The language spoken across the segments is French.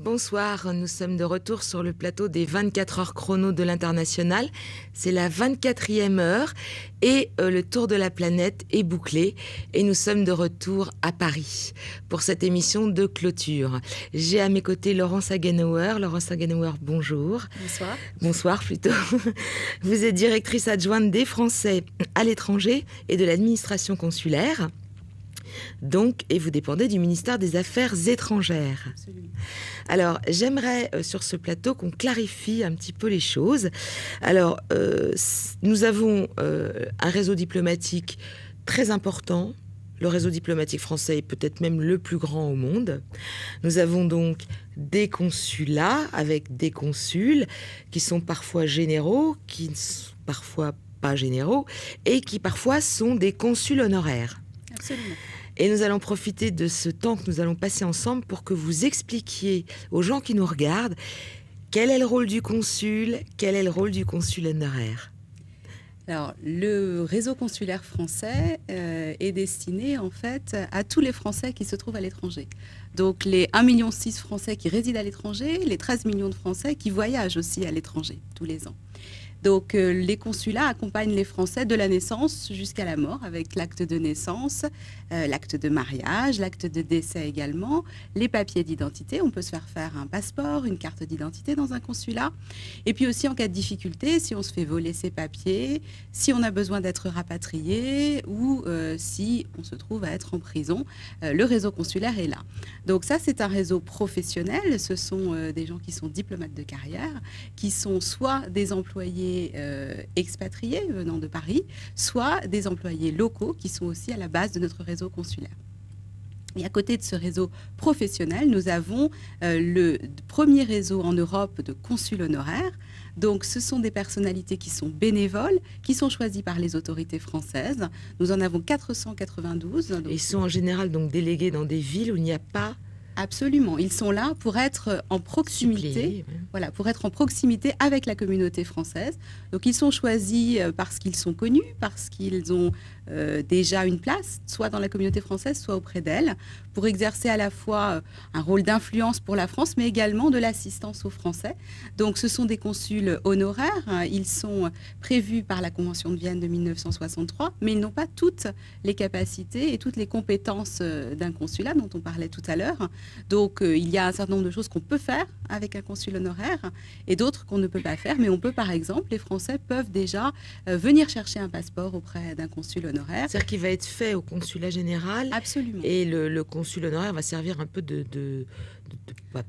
Bonsoir, nous sommes de retour sur le plateau des 24 heures chrono de l'International. C'est la 24e heure et le tour de la planète est bouclé. Et nous sommes de retour à Paris pour cette émission de clôture. J'ai à mes côtés Laurence Hagenauer. Laurence Hagenauer, bonjour. Bonsoir. Bonsoir plutôt. Vous êtes directrice adjointe des Français à l'étranger et de l'administration consulaire. Donc, et vous dépendez du ministère des Affaires étrangères. Absolument. Alors, j'aimerais sur ce plateau qu'on clarifie un petit peu les choses. Alors, nous avons un réseau diplomatique très important. Le réseau diplomatique français est peut-être même le plus grand au monde. Nous avons donc des consulats avec des consuls qui sont parfois généraux, qui ne sont parfois pas généraux, et qui parfois sont des consuls honoraires. Absolument. Et nous allons profiter de ce temps que nous allons passer ensemble pour que vous expliquiez aux gens qui nous regardent quel est le rôle du consul, quel est le rôle du consul honoraire. Alors, le réseau consulaire français est destiné en fait à tous les Français qui se trouvent à l'étranger. Donc, les 1,6 million Français qui résident à l'étranger, les 13 millions de Français qui voyagent aussi à l'étranger tous les ans. Donc, les consulats accompagnent les Français de la naissance jusqu'à la mort avec l'acte de naissance, l'acte de mariage, l'acte de décès également, les papiers d'identité. On peut se faire un passeport, une carte d'identité dans un consulat. Et puis aussi en cas de difficulté, si on se fait voler ses papiers, si on a besoin d'être rapatrié ou si on se trouve à être en prison, le réseau consulaire est là. Donc ça, c'est un réseau professionnel. Ce sont des gens qui sont diplomates de carrière, qui sont soit des employés expatriés venant de Paris, soit des employés locaux qui sont aussi à la base de notre réseau consulaire. Et à côté de ce réseau professionnel, nous avons le premier réseau en Europe de consuls honoraires. Donc, ce sont des personnalités qui sont bénévoles, qui sont choisies par les autorités françaises. Nous en avons 492. Donc, ils sont en général donc délégués dans des villes où il n'y a pas... Absolument. Ils sont là pour être en proximité, Suppléés, ouais. voilà, pour être en proximité avec la communauté française. Donc, ils sont choisis parce qu'ils sont connus, parce qu'ils ont déjà une place, soit dans la communauté française, soit auprès d'elle, pour exercer à la fois un rôle d'influence pour la France, mais également de l'assistance aux Français. Donc, ce sont des consuls honoraires. Ils sont prévus par la Convention de Vienne de 1963, mais ils n'ont pas toutes les capacités et toutes les compétences d'un consulat dont on parlait tout à l'heure. Donc, il y a un certain nombre de choses qu'on peut faire avec un consul honoraire et d'autres qu'on ne peut pas faire. Mais on peut, par exemple, les Français peuvent déjà venir chercher un passeport auprès d'un consul honoraire. C'est-à-dire qu'il va être fait au consulat général. Absolument. Et le consul honoraire va servir un peu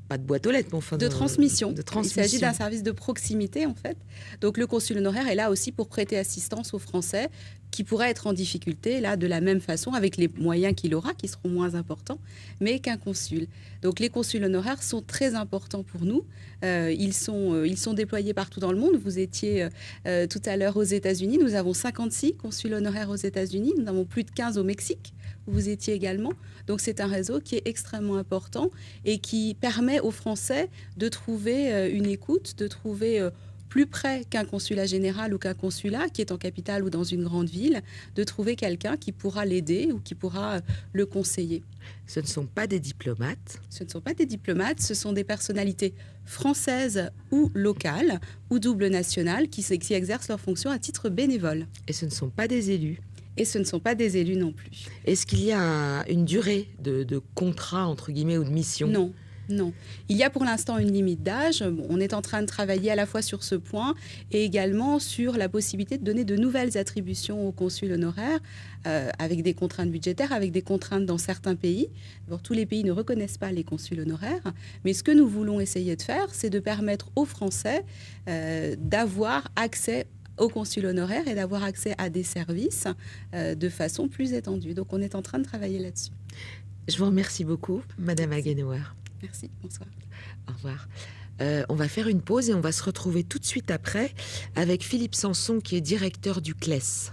pas de boîte aux lettres, mais enfin de transmission. De transmission. Il s'agit d'un service de proximité, en fait. Donc, le consul honoraire est là aussi pour prêter assistance aux Français qui pourraient être en difficulté, là, de la même façon, avec les moyens qu'il aura, qui seront moins importants, mais qu'un consul. Donc, les consuls honoraires sont très importants pour nous. Ils sont déployés partout dans le monde. Vous étiez tout à l'heure aux États-Unis. Nous avons 56 consuls honoraires aux États-Unis. Nous en avons plus de 15 au Mexique, où vous étiez également. Donc, c'est un réseau qui est extrêmement important et qui permet aux Français de trouver une écoute, de trouver... plus près qu'un consulat général ou qu'un consulat qui est en capitale ou dans une grande ville, de trouver quelqu'un qui pourra l'aider ou qui pourra le conseiller. Ce ne sont pas des diplomates. Ce ne sont pas des diplomates, ce sont des personnalités françaises ou locales ou double nationales qui exercent leurs fonctions à titre bénévole. Et ce ne sont pas des élus. Et ce ne sont pas des élus non plus. Est-ce qu'il y a une durée de contrat, entre guillemets, ou de mission ? Non. Non. Il y a pour l'instant une limite d'âge. Bon, on est en train de travailler à la fois sur ce point et également sur la possibilité de donner de nouvelles attributions aux consuls honoraires avec des contraintes budgétaires, avec des contraintes dans certains pays. D'abord, tous les pays ne reconnaissent pas les consuls honoraires. Mais ce que nous voulons essayer de faire, c'est de permettre aux Français d'avoir accès aux consuls honoraires et d'avoir accès à des services de façon plus étendue. Donc, on est en train de travailler là-dessus. Je vous remercie beaucoup, Madame Hagenauer. Merci, bonsoir. Au revoir. On va faire une pause et on va se retrouver tout de suite après avec Philippe Sanson qui est directeur du CLES.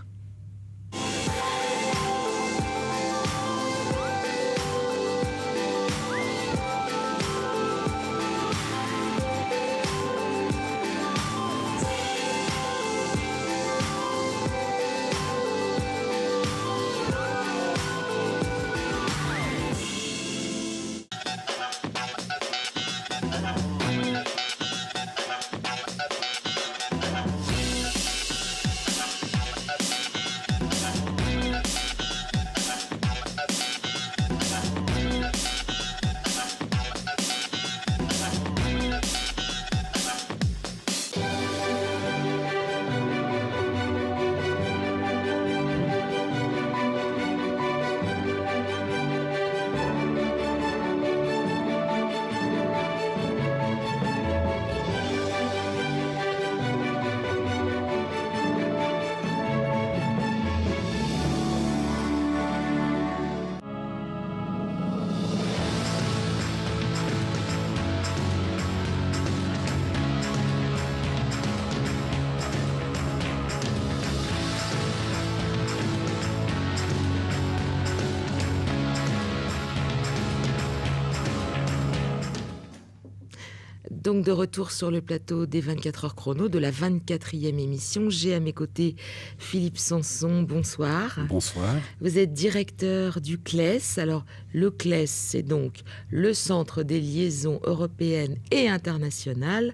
Donc de retour sur le plateau des 24 heures chrono de la 24e émission. J'ai à mes côtés Philippe Sanson, bonsoir. Bonsoir. Vous êtes directeur du CLES. Alors le CLES, c'est donc le Centre des liaisons européennes et internationales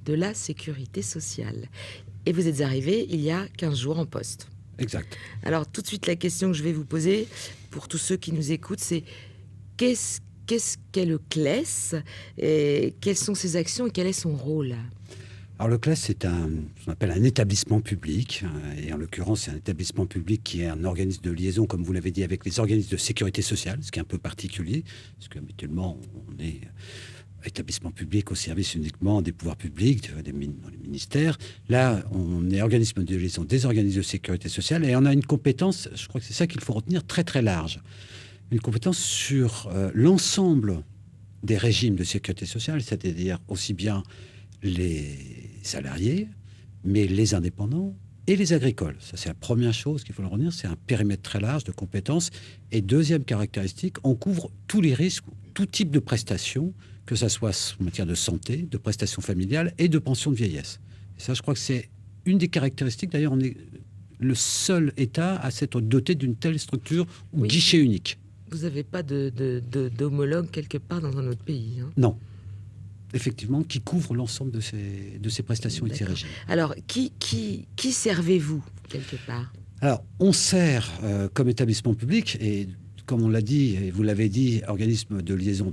de la sécurité sociale. Et vous êtes arrivé il y a 15 jours en poste. Exact. Alors tout de suite, la question que je vais vous poser, pour tous ceux qui nous écoutent, c'est qu'est-ce qu'est le CLES et quelles sont ses actions et quel est son rôle? Alors le CLES, c'est ce qu'on appelle un établissement public, et en l'occurrence, c'est un établissement public qui est un organisme de liaison, comme vous l'avez dit, avec les organismes de sécurité sociale, ce qui est un peu particulier, parce qu'habituellement, on est établissement public au service uniquement des pouvoirs publics, dans les ministères. Là, on est organisme de liaison des organismes de sécurité sociale, et on a une compétence, je crois que c'est ça qu'il faut retenir, très très large. Une compétence sur l'ensemble des régimes de sécurité sociale, c'est-à-dire aussi bien les salariés, mais les indépendants et les agricoles. Ça, c'est la première chose qu'il faut le retenir, c'est un périmètre très large de compétences. Et deuxième caractéristique, on couvre tous les risques, tout type de prestations, que ce soit en matière de santé, de prestations familiales et de pension de vieillesse. Et ça, je crois que c'est une des caractéristiques. D'ailleurs, on est le seul État à s'être doté d'une telle structure ou guichet unique. Vous n'avez pas d'homologue quelque part dans un autre pays, hein? Non. Effectivement, qui couvre l'ensemble de ces prestations et de ces régimes. Alors, qui servez-vous, quelque part? Alors, on sert comme établissement public, et comme on l'a dit, et vous l'avez dit, organisme de liaison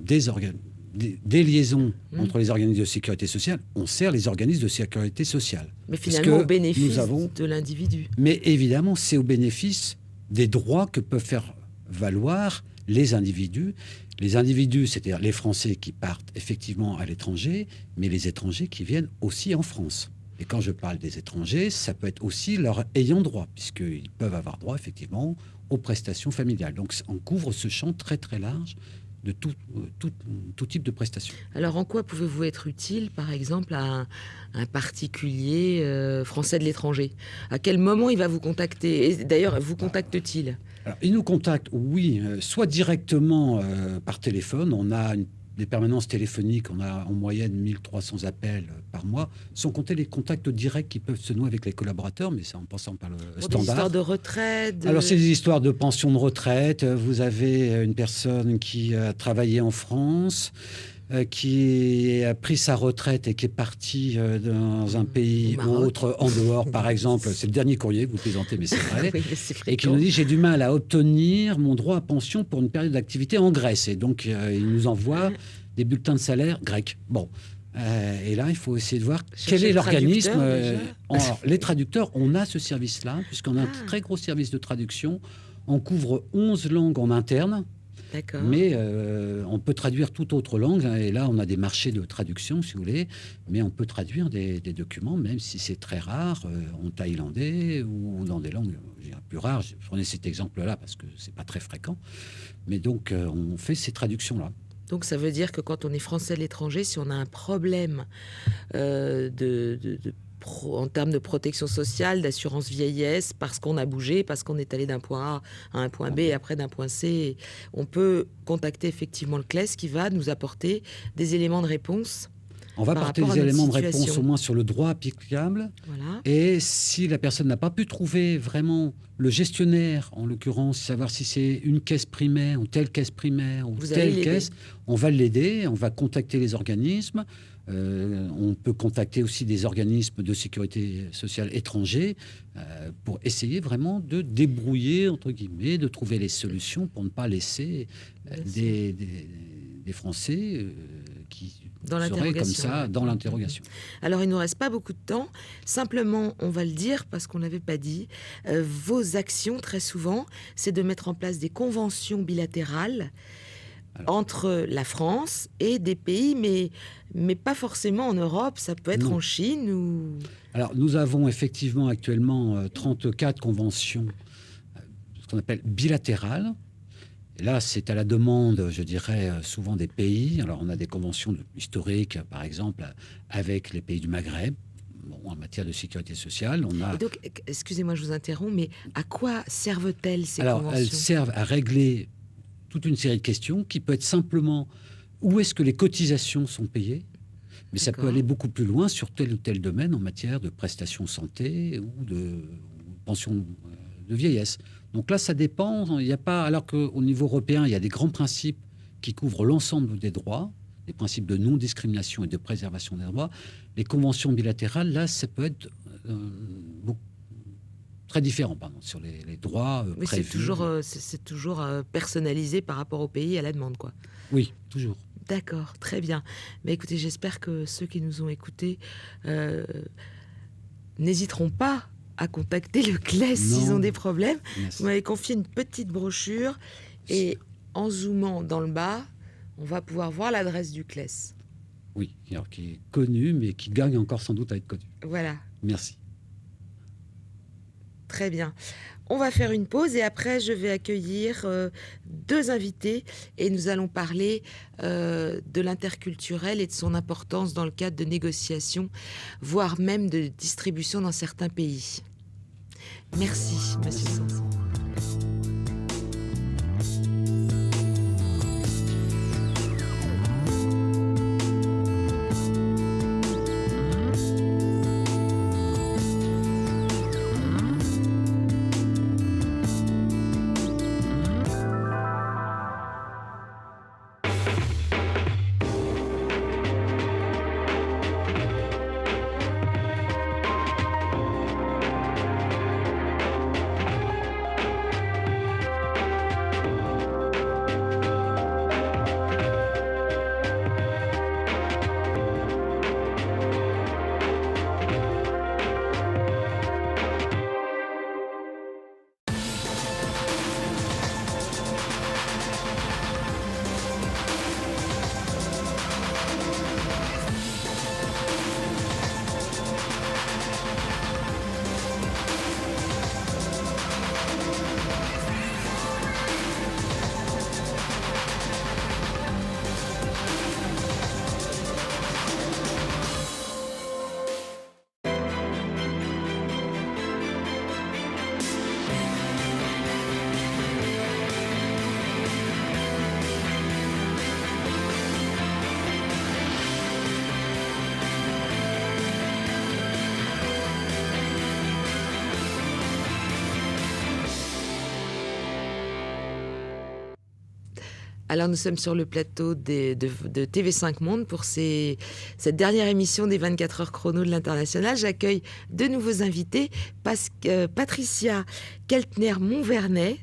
des liaisons entre les organismes de sécurité sociale, on sert les organismes de sécurité sociale. Mais finalement, au bénéfice de l'individu. Mais évidemment, c'est au bénéfice des droits que peuvent faire valoir les individus. Les individus, c'est-à-dire les Français qui partent effectivement à l'étranger, mais les étrangers qui viennent aussi en France. Et quand je parle des étrangers, ça peut être aussi leurs ayants droit, puisqu'ils peuvent avoir droit effectivement aux prestations familiales. Donc on couvre ce champ très très large de tout type de prestations. Alors, en quoi pouvez-vous être utile, par exemple, à un particulier français de l'étranger? À quel moment il va vous contacter? Et d'ailleurs, vous contacte-t-il? Alors, il nous contacte, oui, soit directement par téléphone. On a des permanences téléphoniques, on a en moyenne 1300 appels par mois, sans compter les contacts directs qui peuvent se nouer avec les collaborateurs, mais c'est en passant par le standard. Des histoires de retraite Alors, c'est des histoires de pension de retraite. Vous avez une personne qui a travaillé en France, qui a pris sa retraite et qui est parti dans un pays ou autre, en dehors, par exemple. C'est le dernier courrier, vous plaisantez, mais c'est vrai. Oui, mais c'est et qui nous dit, j'ai du mal à obtenir mon droit à pension pour une période d'activité en Grèce. Et donc, il nous envoie des bulletins de salaire grecs. Bon. Et là, il faut essayer de voir quel est l'organisme. Les traducteurs, on a ce service-là, puisqu'on a un très gros service de traduction. On couvre 11 langues en interne. D'accord. Mais on peut traduire toute autre langue. Et là, on a des marchés de traduction, si vous voulez. Mais on peut traduire des documents, même si c'est très rare, en thaïlandais ou dans des langues plus rares. Je prenais cet exemple-là parce que c'est pas très fréquent. Mais donc, on fait ces traductions-là. Donc, ça veut dire que quand on est français de l'étranger, si on a un problème en termes de protection sociale, d'assurance vieillesse, parce qu'on a bougé, parce qu'on est allé d'un point A à un point B et après d'un point C, on peut contacter effectivement le CLES qui va nous apporter des éléments de réponse. On va apporter des éléments de réponse au moins sur le droit applicable. Voilà. Et si la personne n'a pas pu trouver vraiment le gestionnaire, en l'occurrence, savoir si c'est une caisse primaire ou telle caisse primaire ou telle caisse, on va l'aider, on va contacter les organismes. On peut contacter aussi des organismes de sécurité sociale étrangers pour essayer vraiment de débrouiller, entre guillemets, de trouver les solutions pour ne pas laisser des Français qui seraient comme ça dans l'interrogation. Alors, il ne nous reste pas beaucoup de temps. Simplement, on va le dire parce qu'on ne l'avait pas dit. Vos actions, très souvent, c'est de mettre en place des conventions bilatérales entre la France et des pays, mais pas forcément en Europe, ça peut être en Chine ou... Alors, nous avons effectivement actuellement 34 conventions, ce qu'on appelle bilatérales. Et là, c'est à la demande, je dirais, souvent des pays. Alors, on a des conventions historiques, par exemple, avec les pays du Maghreb. Bon, en matière de sécurité sociale, on a... Et donc, excusez-moi, je vous interromps, mais à quoi servent-elles ces conventions ? Alors, elles servent à régler toute une série de questions qui peut être simplement où est-ce que les cotisations sont payées, Mais ça peut aller beaucoup plus loin sur tel ou tel domaine en matière de prestations santé ou de pension de vieillesse. Donc là, ça dépend. Il n'y a pas, alors qu'au niveau européen, il y a des grands principes qui couvrent l'ensemble des droits, des principes de non-discrimination et de préservation des droits. Les conventions bilatérales, là, ça peut être très différent, sur les droits Mais prévus. c'est toujours personnalisé par rapport au pays à la demande, quoi. Oui, toujours. D'accord, très bien. Mais écoutez, j'espère que ceux qui nous ont écoutés n'hésiteront pas à contacter le CLES s'ils ont des problèmes. Merci. Vous m'avez confié une petite brochure et en zoomant dans le bas, on va pouvoir voir l'adresse du CLES. Oui, alors qui est connu, mais qui gagne encore sans doute à être connu. Voilà. Merci. Très bien. On va faire une pause et après, je vais accueillir deux invités et nous allons parler de l'interculturel et de son importance dans le cadre de négociations, voire même de distribution dans certains pays. Merci, Monsieur Sanson. Alors nous sommes sur le plateau de TV5 Monde pour cette dernière émission des 24 heures chrono de l'international. J'accueille de nouveaux invités. Patricia Keltner-Monvernet,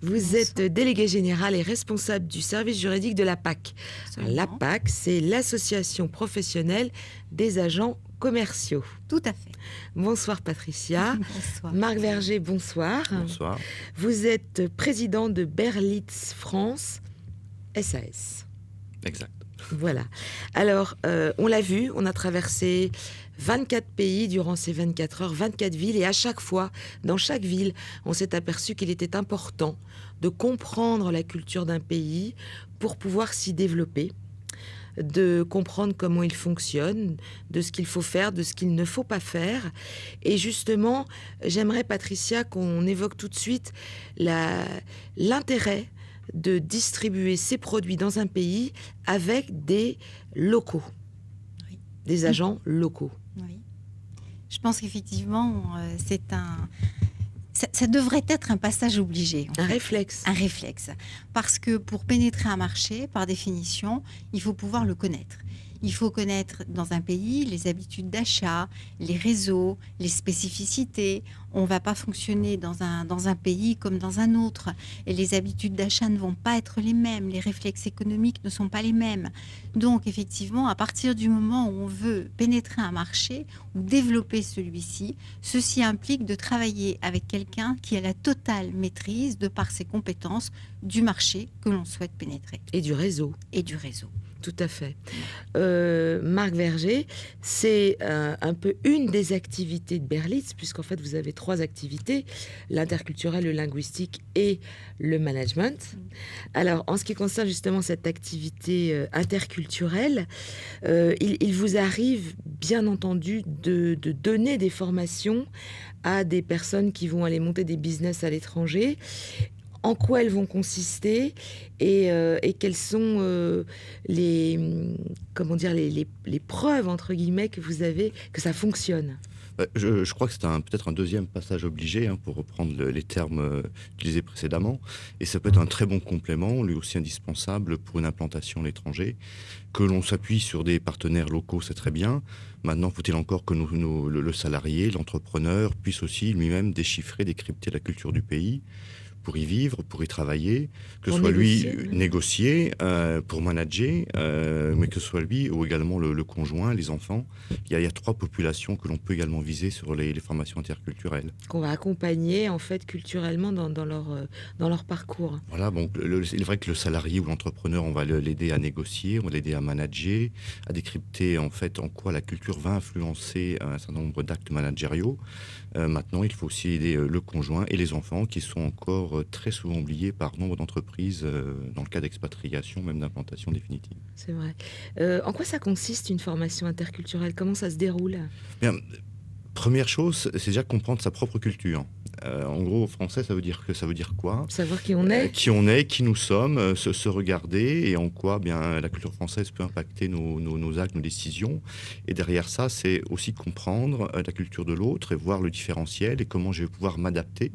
vous êtes déléguée générale et responsable du service juridique de l'APAC. L'APAC, c'est l'association professionnelle des agents commerciaux. Tout à fait. Bonsoir Patricia. Bonsoir. Marc Verger, bonsoir. Bonsoir. Vous êtes président de Berlitz France SAS. Exact. Voilà. Alors, on l'a vu, on a traversé 24 pays durant ces 24 heures, 24 villes, et à chaque fois, dans chaque ville, on s'est aperçu qu'il était important de comprendre la culture d'un pays pour pouvoir s'y développer, de comprendre comment il fonctionne, de ce qu'il faut faire, de ce qu'il ne faut pas faire. Et justement, j'aimerais, Patricia, qu'on évoque tout de suite l'intérêt de distribuer ces produits dans un pays avec des locaux, Oui. Des agents locaux. Oui. Je pense qu'effectivement, ça devrait être un passage obligé. Un réflexe. Un réflexe. Parce que pour pénétrer un marché, par définition, il faut pouvoir le connaître. Il faut connaître dans un pays les habitudes d'achat, les réseaux, les spécificités. On ne va pas fonctionner dans un pays comme dans un autre. Et les habitudes d'achat ne vont pas être les mêmes. Les réflexes économiques ne sont pas les mêmes. Donc, effectivement, à partir du moment où on veut pénétrer un marché ou développer celui-ci, ceci implique de travailler avec quelqu'un qui a la totale maîtrise, de par ses compétences, du marché que l'on souhaite pénétrer. Et du réseau. Et du réseau. Tout à fait. Marc Verger, c'est un peu une des activités de Berlitz, puisqu'en fait, vous avez 3 activités, l'interculturel, le linguistique et le management. Alors, en ce qui concerne justement cette activité interculturelle, il vous arrive, bien entendu, de donner des formations à des personnes qui vont aller monter des business à l'étranger, en quoi elles vont consister et quelles sont comment dire, les preuves, entre guillemets, que vous avez que ça fonctionne. Je crois que c'est peut-être un deuxième passage obligé, pour reprendre les termes utilisés précédemment. Et ça peut être un très bon complément, lui aussi indispensable pour une implantation à l'étranger. Que l'on s'appuie sur des partenaires locaux, c'est très bien. Maintenant, faut-il encore que le salarié, l'entrepreneur, puisse aussi lui-même déchiffrer, décrypter la culture du pays pour y vivre, pour y travailler, que ce soit lui négocier, pour manager, mais que ce soit lui ou également le conjoint, les enfants. Il y a 3 populations que l'on peut également viser sur les formations interculturelles. Qu'on va accompagner en fait culturellement dans leur parcours. Voilà, donc il est vrai que le salarié ou l'entrepreneur, on va l'aider à négocier, on va l'aider à manager, à décrypter en fait en quoi la culture va influencer un certain nombre d'actes managériaux. Maintenant, il faut aussi aider le conjoint et les enfants qui sont encore très souvent oubliés par nombre d'entreprises dans le cas d'expatriation, même d'implantation définitive. C'est vrai. En quoi ça consiste une formation interculturelle? Comment ça se déroule? Bien, première chose, c'est déjà comprendre sa propre culture. En gros, français, ça veut dire quoi? Savoir qui on est. Qui on est, qui nous sommes, se regarder et en quoi la culture française peut impacter nos actes, nos décisions. Et derrière ça, c'est aussi comprendre la culture de l'autre et voir le différentiel et comment je vais pouvoir m'adapter.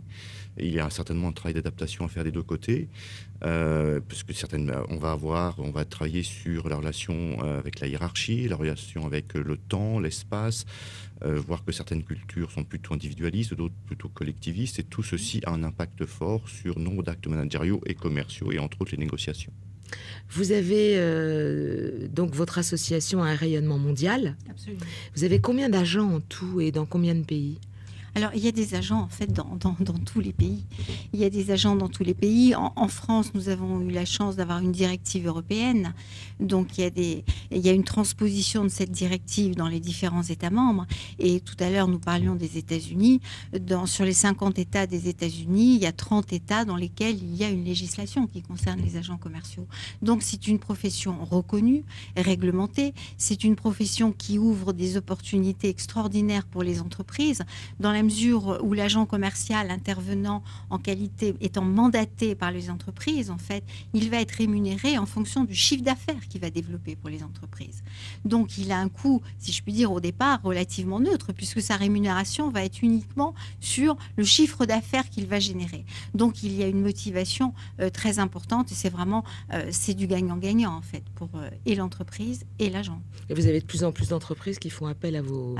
Et il y a certainement un travail d'adaptation à faire des deux côtés, parce que on va travailler sur la relation avec la hiérarchie, la relation avec le temps, l'espace, voir que certaines cultures sont plutôt individualistes, d'autres plutôt collectivistes, et tout ceci a un impact fort sur nombre d'actes managériaux et commerciaux, et entre autres les négociations. Vous avez donc votre association a un rayonnement mondial. Absolument. Vous avez combien d'agents en tout et dans combien de pays? Alors, il y a des agents, en fait, dans tous les pays. Il y a des agents dans tous les pays. En France, nous avons eu la chance d'avoir une directive européenne. Donc, il y a une transposition de cette directive dans les différents États membres. Et tout à l'heure, nous parlions des États-Unis. Sur les 50 États des États-Unis, il y a 30 États dans lesquels il y a une législation qui concerne les agents commerciaux. Donc, c'est une profession reconnue, réglementée. C'est une profession qui ouvre des opportunités extraordinaires pour les entreprises, dans la mesure où l'agent commercial intervenant en qualité, étant mandaté par les entreprises, en fait, il va être rémunéré en fonction du chiffre d'affaires qu'il va développer pour les entreprises. Donc, il a un coût, si je puis dire, au départ, relativement neutre, puisque sa rémunération va être uniquement sur le chiffre d'affaires qu'il va générer. Donc, il y a une motivation très importante et c'est vraiment, c'est du gagnant-gagnant, en fait, pour et l'entreprise et l'agent. Et vous avez de plus en plus d'entreprises qui font appel à vos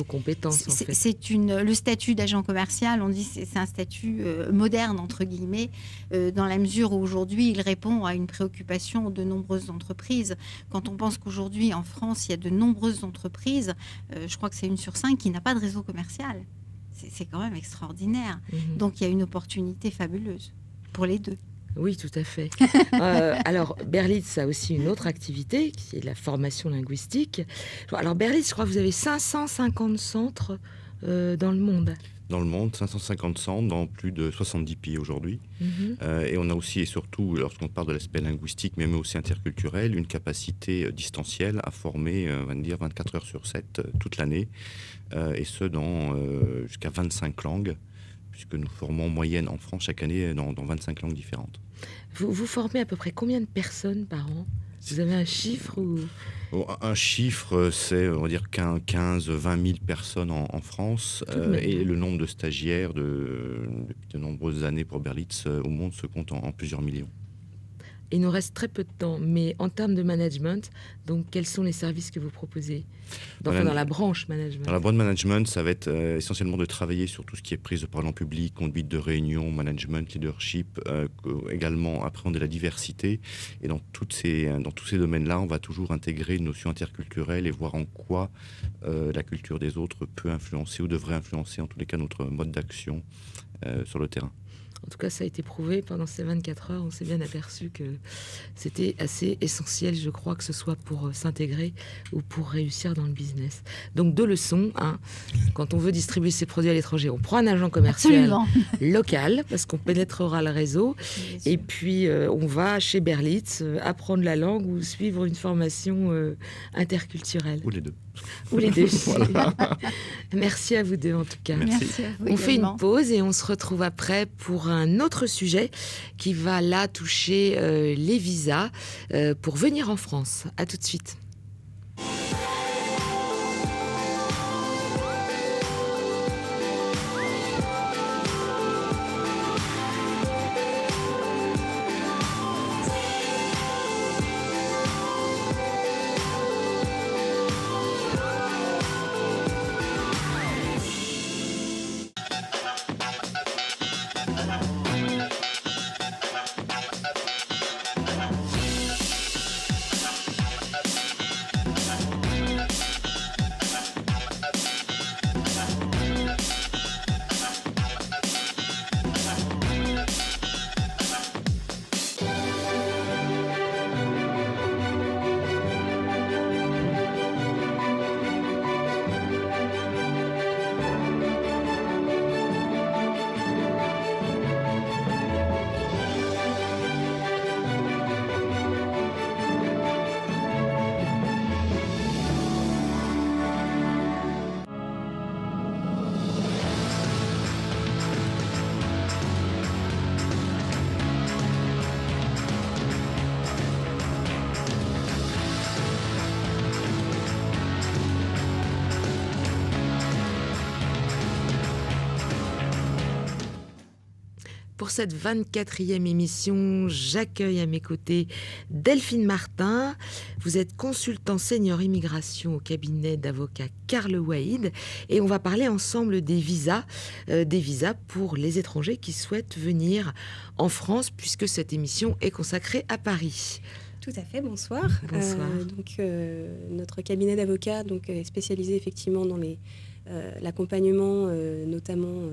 compétences, en fait. Le statut d'agent commercial, on dit c'est un statut moderne, entre guillemets, dans la mesure où aujourd'hui, il répond à une préoccupation de nombreuses entreprises. Quand on pense qu'aujourd'hui, en France, il y a de nombreuses entreprises, je crois que c'est 1 sur 5 qui n'a pas de réseau commercial. C'est quand même extraordinaire. Mmh. Donc, il y a une opportunité fabuleuse pour les deux. Oui, tout à fait. Alors, Berlitz a aussi une autre activité, qui est la formation linguistique. Alors, Berlitz, je crois que vous avez 550 centres dans le monde. Dans le monde, 550 centres dans plus de 70 pays aujourd'hui. Et on a aussi et surtout, lorsqu'on parle de l'aspect linguistique, mais aussi interculturel, une capacité distancielle à former, on va dire, 24 heures sur 7 toute l'année, et ce, dans jusqu'à 25 langues, puisque nous formons en moyenne en France chaque année dans 25 langues différentes. Vous formez à peu près combien de personnes par an? Vous avez un chiffre ou... Un chiffre, c'est, on va dire, 15-20 000 personnes en France. Et le nombre de stagiaires depuis de nombreuses années pour Berlitz au monde se compte en plusieurs millions. Il nous reste très peu de temps, mais en termes de management, donc quels sont les services que vous proposez dans la branche management? Dans la branche management, ça va être essentiellement de travailler sur tout ce qui est prise de parole en public, conduite de réunion, management, leadership, également appréhender la diversité. Et dans tous ces domaines-là, on va toujours intégrer une notion interculturelle et voir en quoi la culture des autres peut influencer ou devrait influencer, en tous les cas, notre mode d'action sur le terrain. En tout cas, ça a été prouvé pendant ces 24 heures. On s'est bien aperçu que c'était assez essentiel, je crois, que ce soit pour s'intégrer ou pour réussir dans le business. Donc, 2 leçons. Quand on veut distribuer ses produits à l'étranger, on prend un agent commercial local, parce qu'on pénétrera le réseau. Et puis, on va chez Berlitz apprendre la langue ou suivre une formation interculturelle. Ou les deux. Ou les deux. Voilà. Merci à vous deux en tout cas. Merci à vous On fait également. une pause et on se retrouve après pour un autre sujet qui va là toucher les visas pour venir en France. À tout de suite. Pour cette 24e émission, j'accueille à mes côtés Delphine Martin. Vous êtes consultant senior immigration au cabinet d'avocat Karl Waïd et on va parler ensemble des visas pour les étrangers qui souhaitent venir en France puisque cette émission est consacrée à Paris. Tout à fait, bonsoir. Bonsoir. Notre cabinet d'avocats est spécialisé effectivement dans l'accompagnement, notamment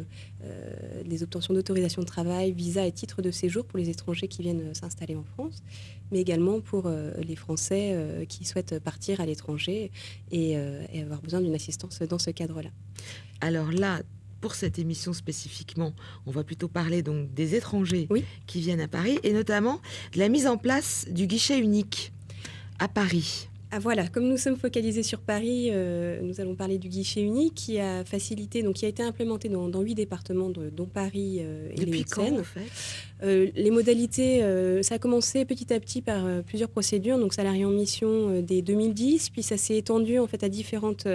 des obtentions d'autorisation de travail, visa et titres de séjour pour les étrangers qui viennent s'installer en France, mais également pour les Français qui souhaitent partir à l'étranger et avoir besoin d'une assistance dans ce cadre-là. Alors là, pour cette émission spécifiquement, on va plutôt parler donc des étrangers qui viennent à Paris et notamment de la mise en place du guichet unique à Paris. Ah, voilà, comme nous sommes focalisés sur Paris, nous allons parler du guichet unique qui a facilité, qui a été implémenté dans 8 départements, dont Paris et les Hauts-de-Seine. En fait Les modalités, ça a commencé petit à petit par plusieurs procédures, donc salariés en mission dès 2010, puis ça s'est étendu en fait à différentes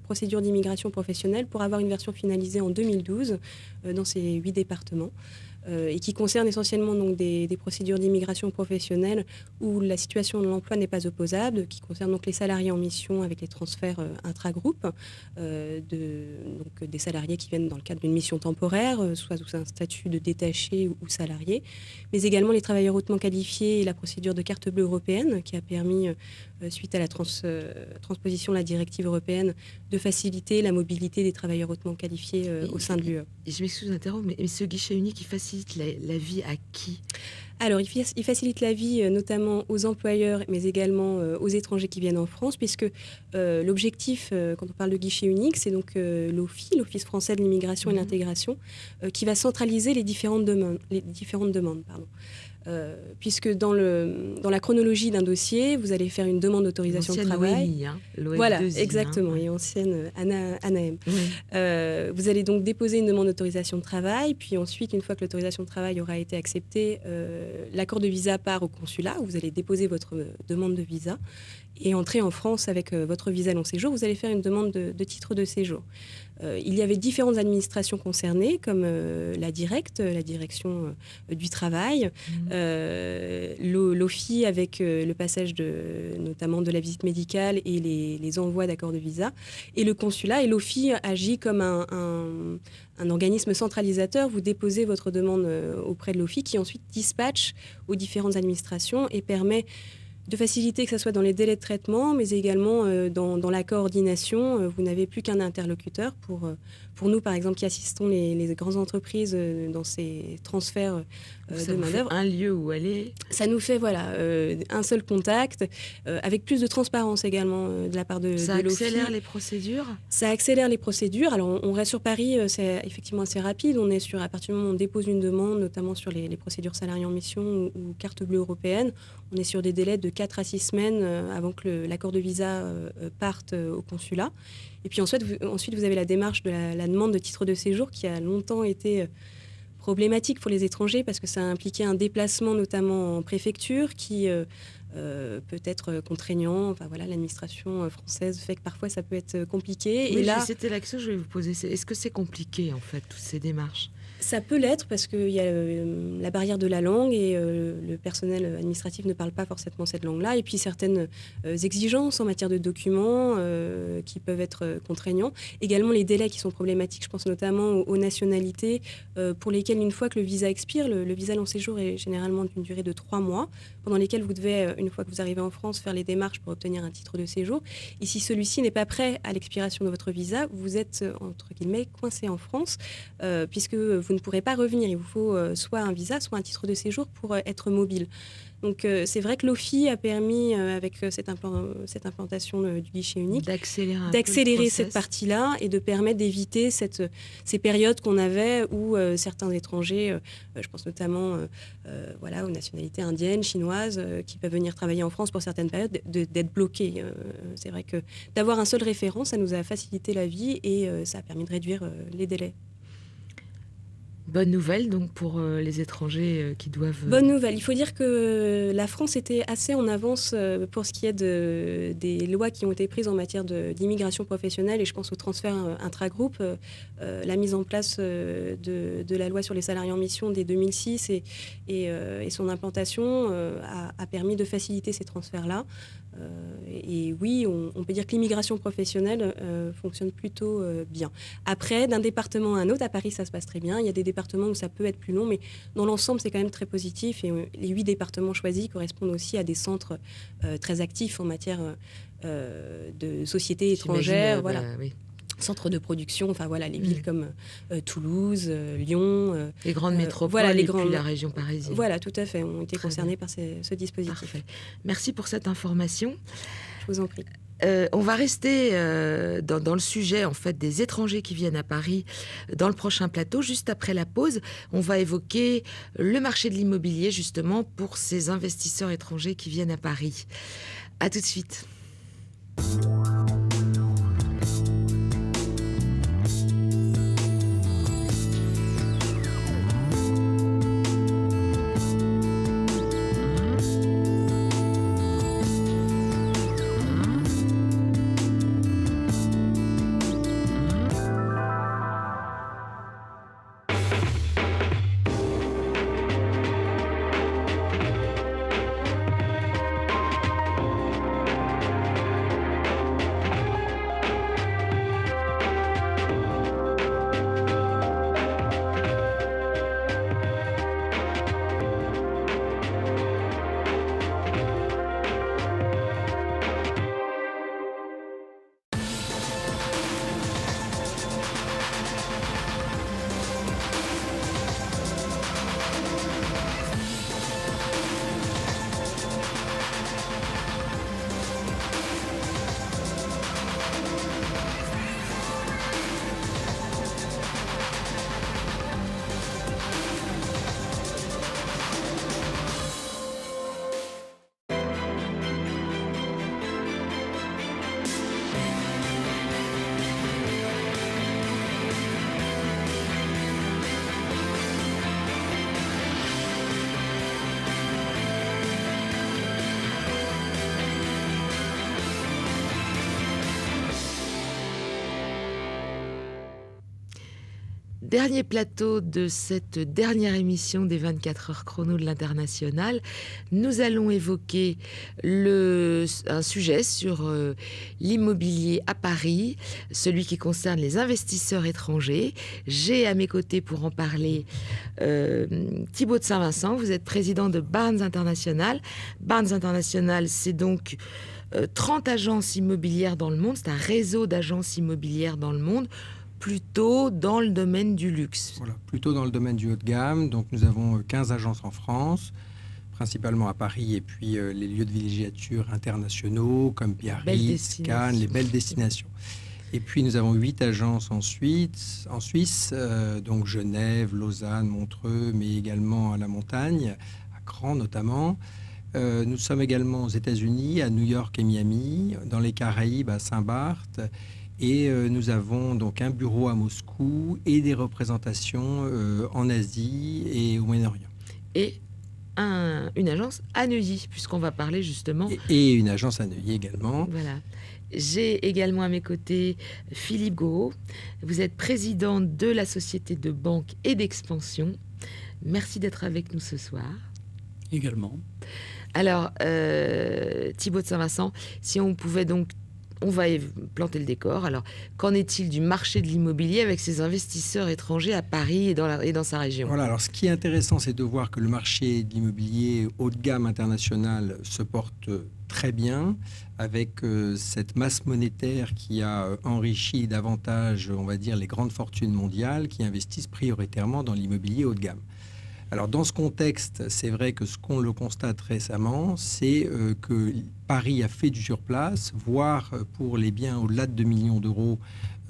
procédures d'immigration professionnelle pour avoir une version finalisée en 2012 dans ces 8 départements. Et qui concerne essentiellement donc des procédures d'immigration professionnelle où la situation de l'emploi n'est pas opposable, qui concerne donc les salariés en mission avec les transferts intra-groupes, donc des salariés qui viennent dans le cadre d'une mission temporaire, soit sous un statut de détaché ou salarié, mais également les travailleurs hautement qualifiés et la procédure de carte bleue européenne qui a permis, suite à la transposition de la directive européenne, de faciliter la mobilité des travailleurs hautement qualifiés au sein de l'UE. Je m'excuse d'interrompre, mais ce guichet unique, il facilite la vie à qui ? Alors, il facilite la vie notamment aux employeurs, mais également aux étrangers qui viennent en France, puisque l'objectif, quand on parle de guichet unique, c'est donc l'OFII, l'Office français de l'immigration et de l'intégration, qui va centraliser les différentes demandes. Puisque dans la chronologie d'un dossier, vous allez faire une demande d'autorisation de travail. OMI, voilà, exactement, et ancienne ANAM. Vous allez donc déposer une demande d'autorisation de travail, puis ensuite, une fois que l'autorisation de travail aura été acceptée, l'accord de visa part au consulat, où vous allez déposer votre demande de visa, et entrer en France avec votre visa long séjour, vous allez faire une demande de titre de séjour. Il y avait différentes administrations concernées, comme la direction du travail, l'OFII avec le passage notamment de la visite médicale et les envois d'accords de visa, et le consulat. Et l'OFII agit comme un organisme centralisateur. Vous déposez votre demande auprès de l'OFII qui ensuite dispatche aux différentes administrations et permet de faciliter que ce soit dans les délais de traitement, mais également dans la coordination. Vous n'avez plus qu'un interlocuteur pour nous, par exemple, qui assistons les grandes entreprises dans ces transferts de main-d'œuvre. Un lieu où aller. Ça nous fait un seul contact, avec plus de transparence également de la part de l'OFII. Ça accélère les procédures ? Ça accélère les procédures. Alors, on reste sur Paris, c'est effectivement assez rapide. On est à partir du moment où on dépose une demande, notamment sur les procédures salariés en mission ou carte bleue européenne, on est sur des délais de 4 à 6 semaines avant que l'accord de visa parte au consulat. Et puis ensuite, vous avez la démarche de la demande de titre de séjour qui a longtemps été problématique pour les étrangers parce que ça a impliqué un déplacement notamment en préfecture qui peut être contraignant. Enfin voilà, l'administration française fait que parfois ça peut être compliqué. Oui, et là, c'était la question que je vais vous poser. Est-ce que c'est compliqué en fait toutes ces démarches? Ça peut l'être parce qu'il y a la barrière de la langue et le personnel administratif ne parle pas forcément cette langue-là. Et puis certaines exigences en matière de documents qui peuvent être contraignants. Également les délais qui sont problématiques. Je pense notamment aux nationalités pour lesquelles une fois que le visa expire, le visa long séjour est généralement d'une durée de 3 mois, pendant lesquels vous devez, une fois que vous arrivez en France, faire les démarches pour obtenir un titre de séjour. Et si celui-ci n'est pas prêt à l'expiration de votre visa, vous êtes, entre guillemets, coincé en France, puisque vous ne pourrez pas revenir. Il vous faut soit un visa, soit un titre de séjour pour être mobile. Donc c'est vrai que l'OFII a permis, avec cette implantation du guichet unique, d'accélérer cette partie-là et de permettre d'éviter ces périodes qu'on avait où certains étrangers, je pense notamment aux nationalités indiennes, chinoises, qui peuvent venir travailler en France pour certaines périodes, d'être bloqués. C'est vrai que d'avoir un seul référent, ça nous a facilité la vie et ça a permis de réduire les délais. Bonne nouvelle donc pour les étrangers qui doivent... Bonne nouvelle. Il faut dire que la France était assez en avance pour ce qui est des lois qui ont été prises en matière d'immigration professionnelle et je pense au transfert intragroupe, la mise en place de la loi sur les salariés en mission dès 2006 et son implantation a permis de faciliter ces transferts-là. Et oui, on peut dire que l'immigration professionnelle fonctionne plutôt bien. Après, d'un département à un autre, à Paris, ça se passe très bien. Il y a des départements où ça peut être plus long, mais dans l'ensemble, c'est quand même très positif. Et les 8 départements choisis correspondent aussi à des centres très actifs en matière de sociétés étrangères. Voilà. Oui. Centres de production, enfin voilà, les villes comme Toulouse, Lyon. Les grandes métropoles voilà, puis la région parisienne. Voilà, tout à fait, ont été concernées par ce dispositif. Parfait. Merci pour cette information. Je vous en prie. On va rester dans le sujet en fait des étrangers qui viennent à Paris dans le prochain plateau. Juste après la pause, on va évoquer le marché de l'immobilier justement pour ces investisseurs étrangers qui viennent à Paris. À tout de suite. Dernier plateau de cette dernière émission des 24 heures chrono de l'International. Nous allons évoquer un sujet sur l'immobilier à Paris, celui qui concerne les investisseurs étrangers. J'ai à mes côtés pour en parler Thibaut de Saint-Vincent. Vous êtes président de Barnes International. Barnes International, c'est donc 30 agences immobilières dans le monde. C'est un réseau d'agences immobilières dans le monde, plutôt dans le domaine du luxe. Voilà, plutôt dans le domaine du haut de gamme. Donc nous avons 15 agences en France, principalement à Paris, et puis les lieux de villégiature internationaux comme Biarritz, Cannes, les belles destinations. Et puis nous avons 8 agences en Suisse, donc Genève, Lausanne, Montreux, mais également à la montagne, à Caen notamment. Nous sommes également aux États-Unis, à New York et Miami, dans les Caraïbes, à Saint-Barth. Et nous avons donc un bureau à Moscou et des représentations en Asie et au Moyen-Orient. Et une agence à Neuilly, puisqu'on va parler justement... Et une agence à Neuilly également. Voilà. J'ai également à mes côtés Philippe Gauhaut. Vous êtes président de la Société de banque et d'expansion. Merci d'être avec nous ce soir. Également. Alors, Thibaut de Saint-Vincent, si on pouvait donc... On va planter le décor. Alors, qu'en est-il du marché de l'immobilier avec ces investisseurs étrangers à Paris et dans sa région? Voilà, alors ce qui est intéressant, c'est de voir que le marché de l'immobilier haut de gamme international se porte très bien, avec cette masse monétaire qui a enrichi davantage, on va dire, les grandes fortunes mondiales qui investissent prioritairement dans l'immobilier haut de gamme. Alors dans ce contexte, c'est vrai que ce qu'on le constate récemment, c'est que Paris a fait du surplace, voire pour les biens au-delà de 2 millions d'euros,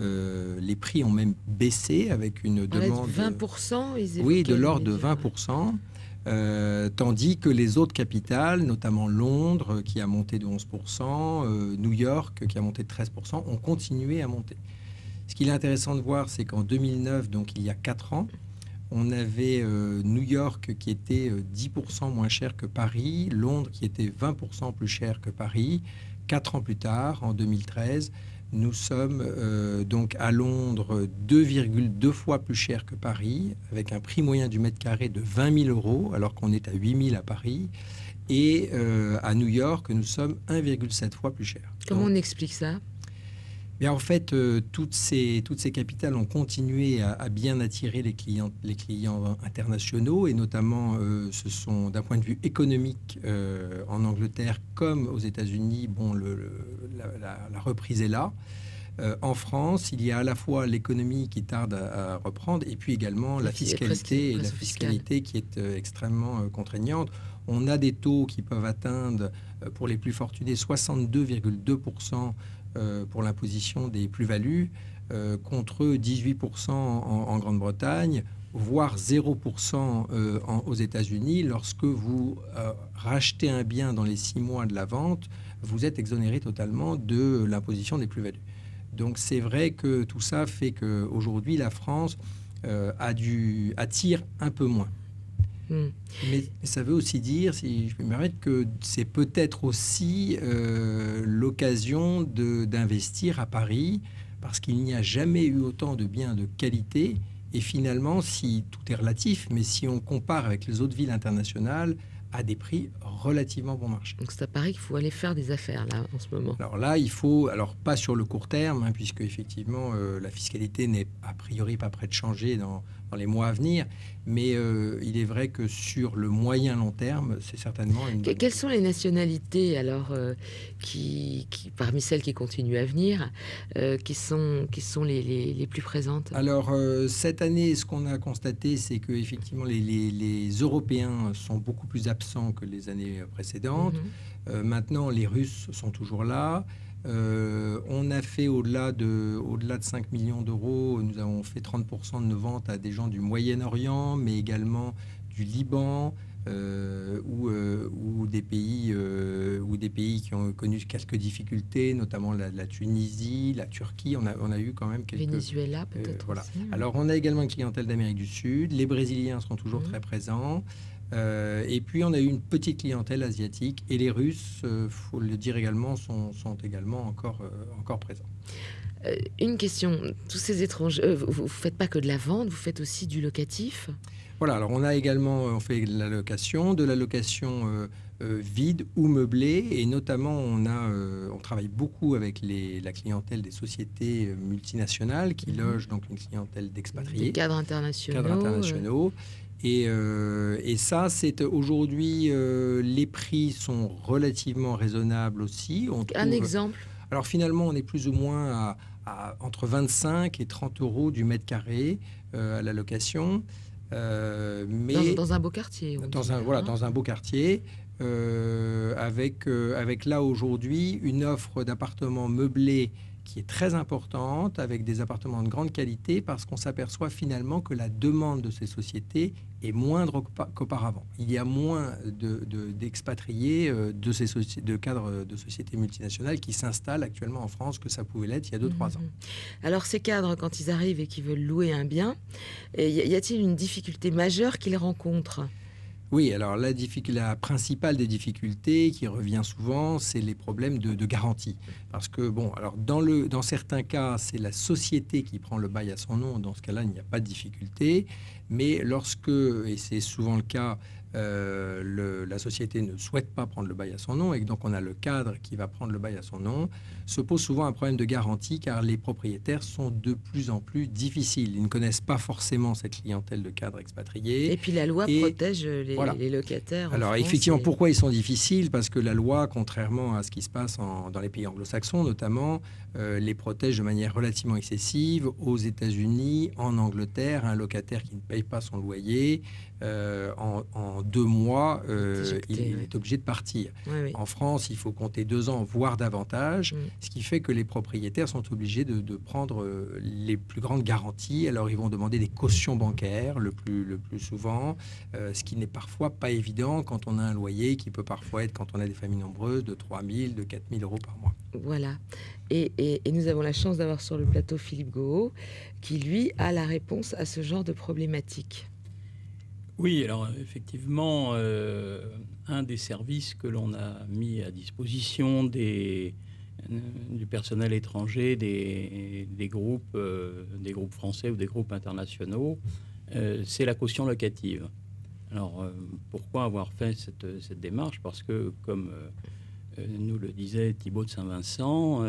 les prix ont même baissé avec une demande... 20%, oui, de l'ordre de 20%. Tandis que les autres capitales, notamment Londres, qui a monté de 11%, New York, qui a monté de 13%, ont continué à monter. Ce qu'il est intéressant de voir, c'est qu'en 2009, donc il y a 4 ans, on avait New York qui était 10% moins cher que Paris, Londres qui était 20% plus cher que Paris. 4 ans plus tard, en 2013, nous sommes donc à Londres 2,2 fois plus cher que Paris, avec un prix moyen du mètre carré de 20 000 euros, alors qu'on est à 8 000 à Paris. Et à New York, nous sommes 1,7 fois plus cher. Comment on explique ça ? Bien, en fait, toutes ces capitales ont continué à bien attirer les clients internationaux, et notamment, ce sont d'un point de vue économique en Angleterre comme aux États-Unis. Bon, la reprise est là. En France, il y a à la fois l'économie qui tarde à reprendre, et puis également la fiscalité qui est extrêmement contraignante. On a des taux qui peuvent atteindre, pour les plus fortunés, 62,2% pour l'imposition des plus-values, contre 18% en Grande-Bretagne, voire 0% aux États-Unis. Lorsque vous rachetez un bien dans les 6 mois de la vente, vous êtes exonéré totalement de l'imposition des plus-values. Donc c'est vrai que tout ça fait qu'aujourd'hui, la France attire un peu moins. Mais ça veut aussi dire, si je peux me permettre, que c'est peut-être aussi l'occasion d'investir à Paris, parce qu'il n'y a jamais eu autant de biens de qualité. Et finalement, si tout est relatif, mais si on compare avec les autres villes internationales, à des prix relativement bon marché. Donc c'est à Paris qu'il faut aller faire des affaires là en ce moment. Alors là, il faut, pas sur le court terme, puisque effectivement la fiscalité n'est a priori pas près de changer dans les mois à venir, mais il est vrai que sur le moyen long terme, c'est certainement une... Quelles sont les nationalités alors qui parmi celles qui continuent à venir, qui sont les plus présentes? Alors cette année, ce qu'on a constaté, c'est que effectivement les Européens sont beaucoup plus absents que les années précédentes. Maintenant, les Russes sont toujours là. On a fait au-delà de 5 millions d'euros, nous avons fait 30% de nos ventes à des gens du Moyen-Orient, mais également du Liban, ou des pays qui ont connu quelques difficultés, notamment la Tunisie, la Turquie. On a eu quand même quelques... Venezuela peut-être voilà. aussi. Alors on a également une clientèle d'Amérique du Sud. Les Brésiliens sont toujours très présents. Et puis on a eu une petite clientèle asiatique, et les Russes, faut le dire également, sont également encore présents. Une question, tous ces étrangers, vous faites pas que de la vente, vous faites aussi du locatif? Voilà, alors on fait de la location vide ou meublée, et notamment on travaille beaucoup avec la clientèle des sociétés multinationales qui logent donc une clientèle d'expatriés. Des cadres internationaux. Et ça, c'est aujourd'hui, les prix sont relativement raisonnables aussi. Un exemple? Alors finalement, on est plus ou moins à entre 25 et 30 euros du mètre carré à la location. Mais dans un beau quartier. Dans un beau quartier, avec là aujourd'hui une offre d'appartements meublés qui est très importante, avec des appartements de grande qualité, parce qu'on s'aperçoit finalement que la demande de ces sociétés est moindre qu'auparavant. Il y a moins d'expatriés, de cadres de sociétés multinationales qui s'installent actuellement en France que ça pouvait l'être il y a 2-3 ans. Alors ces cadres, quand ils arrivent et qu'ils veulent louer un bien, y a-t-il une difficulté majeure qu'ils rencontrent ? Oui, alors la principale des difficultés qui revient souvent, c'est les problèmes de garantie. Parce que, alors dans certains cas, c'est la société qui prend le bail à son nom. Dans ce cas-là, il n'y a pas de difficulté. Mais lorsque, et c'est souvent le cas, la société ne souhaite pas prendre le bail à son nom et que donc on a le cadre qui va prendre le bail à son nom, se pose souvent un problème de garantie car les propriétaires sont de plus en plus difficiles. Ils ne connaissent pas forcément cette clientèle de cadres expatriés. Et puis la loi protège les locataires. Alors effectivement, pourquoi ils sont difficiles ? Parce que la loi, contrairement à ce qui se passe dans les pays anglo-saxons notamment, les protège de manière relativement excessive. Aux États-Unis, en Angleterre, un locataire qui ne paye pas son loyer, en 2 mois, il est obligé de partir. Oui. En France, il faut compter 2 ans, voire davantage, ce qui fait que les propriétaires sont obligés de prendre les plus grandes garanties. Alors, ils vont demander des cautions bancaires le plus souvent, ce qui n'est parfois pas évident quand on a un loyer qui peut parfois être, quand on a des familles nombreuses, de 3 000, de 4 000 euros par mois. Voilà. Et nous avons la chance d'avoir sur le plateau Philippe Gohault, qui, lui, a la réponse à ce genre de problématique. Oui, alors effectivement, un des services que l'on a mis à disposition du personnel étranger, des groupes français ou des groupes internationaux, c'est la caution locative. Alors, pourquoi avoir fait cette démarche ? Parce que, comme nous le disait Thibault de Saint-Vincent,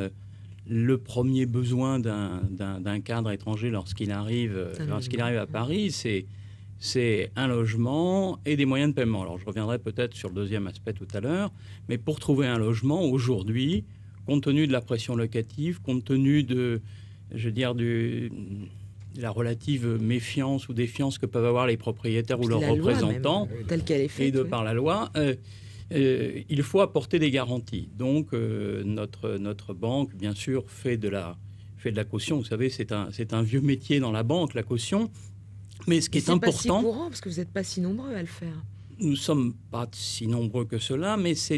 le premier besoin d'un cadre étranger lorsqu'il arrive à Paris, c'est un logement et des moyens de paiement. Alors, je reviendrai peut-être sur le deuxième aspect tout à l'heure, mais pour trouver un logement, aujourd'hui, compte tenu de la pression locative, compte tenu de la relative méfiance ou défiance que peuvent avoir les propriétaires ou leurs représentants, même, telle qu'elle est faite, et de par la loi, il faut apporter des garanties. Donc, notre banque, bien sûr, fait de la caution. Vous savez, c'est un vieux métier dans la banque, la caution. Mais ce qui est important, c'est pas si courant parce que vous n'êtes pas si nombreux à le faire. Nous ne sommes pas si nombreux que cela, mais ce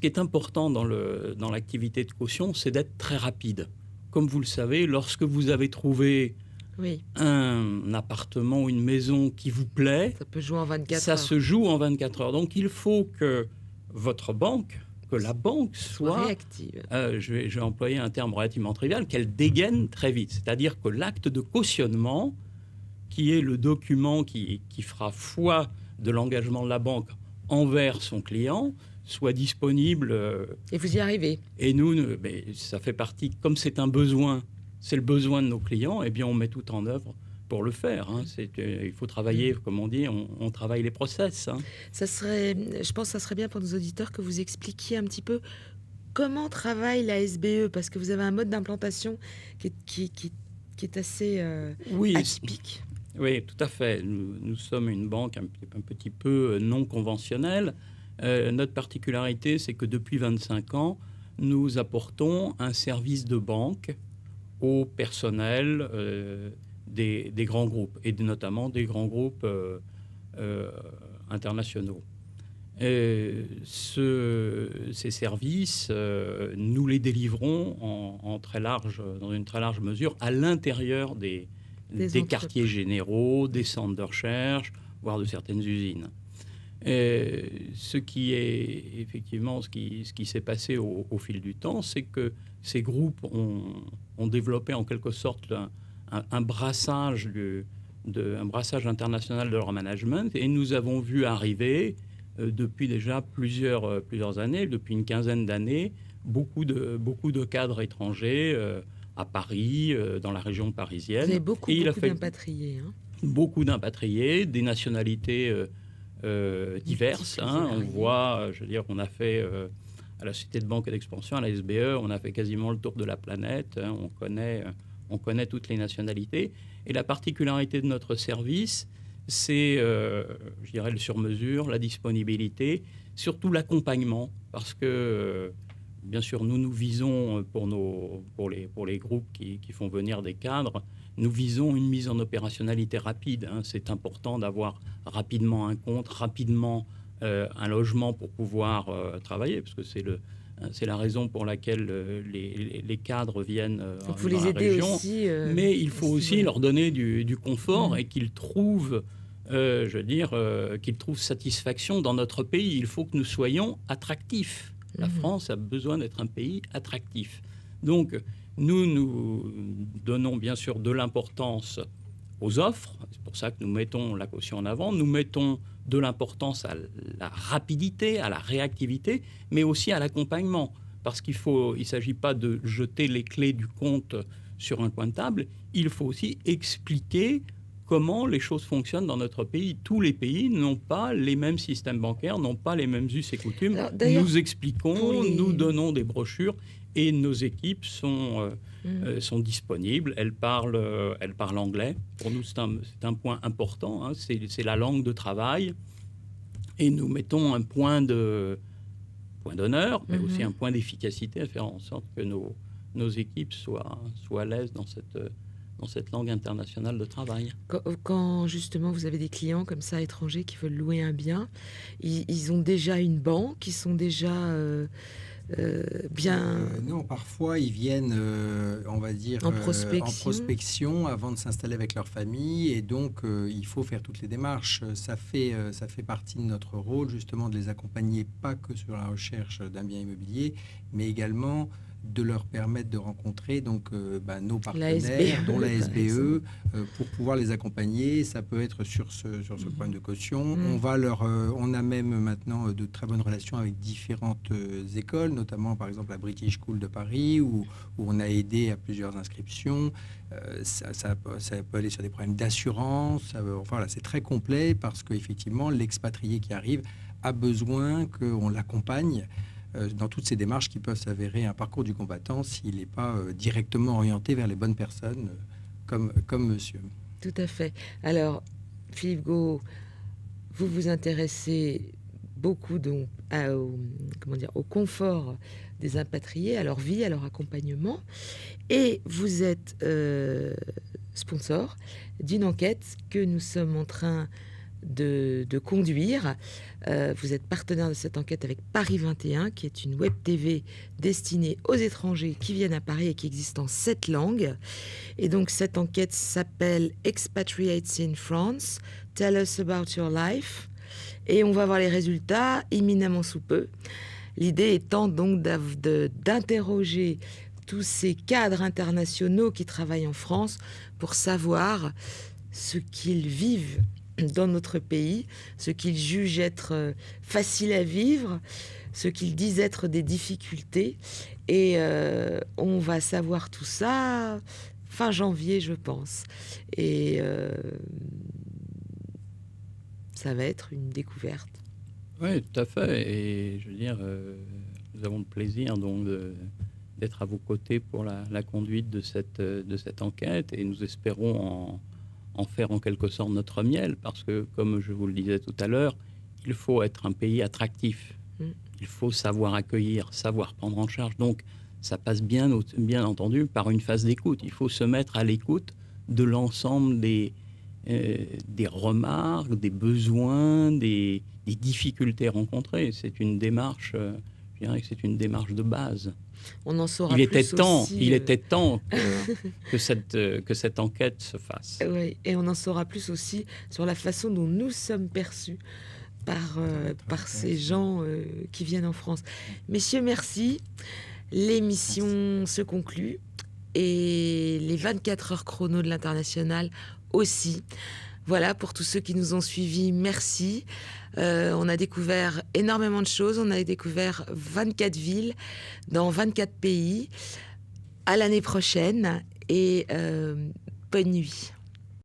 qui est important dans l'activité de caution, c'est d'être très rapide. Comme vous le savez, lorsque vous avez trouvé un appartement ou une maison qui vous plaît, ça peut jouer en 24 heures. Ça se joue en 24 heures. Donc il faut que votre banque, que la banque soit réactive. Je vais employer un terme relativement trivial, qu'elle dégaine très vite. C'est-à-dire que l'acte de cautionnement, qui est le document qui fera foi de l'engagement de la banque envers son client, soit disponible. Et vous y arrivez. Et nous, ça fait partie, comme c'est un besoin, c'est le besoin de nos clients, eh bien on met tout en œuvre pour le faire. Il faut travailler, comme on dit, on travaille les process. Je pense que ça serait bien pour nos auditeurs que vous expliquiez un petit peu comment travaille la SBE, parce que vous avez un mode d'implantation qui est assez atypique. Oui, tout à fait. Nous sommes une banque un petit peu non conventionnelle. Notre particularité, c'est que depuis 25 ans, nous apportons un service de banque au personnel des grands groupes, et notamment des grands groupes internationaux. Ces services, nous les délivrons dans une très large mesure à l'intérieur des quartiers généraux, des centres de recherche, voire de certaines usines. Ce qui est effectivement ce qui s'est passé au fil du temps, c'est que ces groupes ont développé en quelque sorte un brassage international de leur management, et nous avons vu arriver depuis déjà plusieurs années, depuis une quinzaine d'années, beaucoup de cadres étrangers à Paris, dans la région parisienne. Vous avez beaucoup d'impatriés. Beaucoup d'impatriés, des nationalités diverses. On voit, on a fait à la Société de Banque et d'Expansion, à la SBE, on a fait quasiment le tour de la planète. On connaît toutes les nationalités. Et la particularité de notre service, c'est, le sur-mesure, la disponibilité, surtout l'accompagnement, parce que bien sûr, nous visons pour les groupes qui font venir des cadres, nous visons une mise en opérationnalité rapide. C'est important d'avoir rapidement un compte, rapidement un logement pour pouvoir travailler, parce que c'est la raison pour laquelle les cadres viennent vous dans les la aidez région. aussi, mais il faut aussi leur donner du confort et qu'ils trouvent, qu'ils trouvent satisfaction dans notre pays. Il faut que nous soyons attractifs. La France a besoin d'être un pays attractif. Donc, nous donnons bien sûr de l'importance aux offres. C'est pour ça que nous mettons la caution en avant. Nous mettons de l'importance à la rapidité, à la réactivité, mais aussi à l'accompagnement. Parce qu'il ne s'agit pas de jeter les clés du compte sur un coin de table. Il faut aussi expliquer comment les choses fonctionnent dans notre pays. Tous les pays n'ont pas les mêmes systèmes bancaires, n'ont pas les mêmes us et coutumes. Nous expliquons, nous donnons des brochures et nos équipes sont disponibles. Elles parlent anglais. Pour nous, c'est un point important. C'est la langue de travail. Et nous mettons un point d'honneur, mais aussi un point d'efficacité à faire en sorte que nos équipes soient à l'aise dans cette langue internationale de travail. Quand justement vous avez des clients comme ça étrangers qui veulent louer un bien, ils ont déjà une banque, ils sont déjà bien... non, parfois ils viennent, on va dire, en prospection avant de s'installer avec leur famille, et donc il faut faire toutes les démarches. Ça fait partie de notre rôle justement de les accompagner, pas que sur la recherche d'un bien immobilier, mais également de leur permettre de rencontrer nos partenaires, dont la SBE, pour pouvoir les accompagner. Ça peut être sur ce problème de caution. On a même maintenant de très bonnes relations avec différentes écoles, notamment par exemple la British School de Paris, où on a aidé à plusieurs inscriptions. Ça peut aller sur des problèmes d'assurance. C'est très complet, parce qu'effectivement, l'expatrié qui arrive a besoin qu'on l'accompagne dans toutes ces démarches qui peuvent s'avérer un parcours du combattant s'il n'est pas directement orienté vers les bonnes personnes, comme monsieur. Tout à fait. Alors, Philippe Gau, vous vous intéressez beaucoup donc au confort des impatriés, à leur vie, à leur accompagnement, et vous êtes sponsor d'une enquête que nous sommes en train de conduire. Vous êtes partenaire de cette enquête avec Paris 21, qui est une web TV destinée aux étrangers qui viennent à Paris et qui existe en 7 langues. Et donc cette enquête s'appelle Expatriates in France, Tell us about your life. Et on va voir les résultats imminemment sous peu. L'idée étant donc d'interroger tous ces cadres internationaux qui travaillent en France pour savoir ce qu'ils vivent dans notre pays, ce qu'ils jugent être facile à vivre, ce qu'ils disent être des difficultés. Et on va savoir tout ça fin janvier, je pense. Et ça va être une découverte. Oui, tout à fait. Et je veux dire, nous avons le plaisir donc d'être à vos côtés pour la conduite de cette enquête, et nous espérons en faire en quelque sorte notre miel, parce que, comme je vous le disais tout à l'heure, il faut être un pays attractif. Il faut savoir accueillir, savoir prendre en charge. Donc, ça passe bien entendu par une phase d'écoute. Il faut se mettre à l'écoute de l'ensemble des remarques, des besoins, des difficultés rencontrées. C'est une démarche, je dirais que c'est une démarche de base. On en saura il était temps que cette enquête se fasse. Oui, et on en saura plus aussi sur la façon dont nous sommes perçus par ces gens qui viennent en France. Messieurs, merci. L'émission se conclut, et les 24 heures chrono de l'International aussi. Voilà, pour tous ceux qui nous ont suivis, merci. On a découvert énormément de choses. On a découvert 24 villes dans 24 pays. À l'année prochaine, et bonne nuit.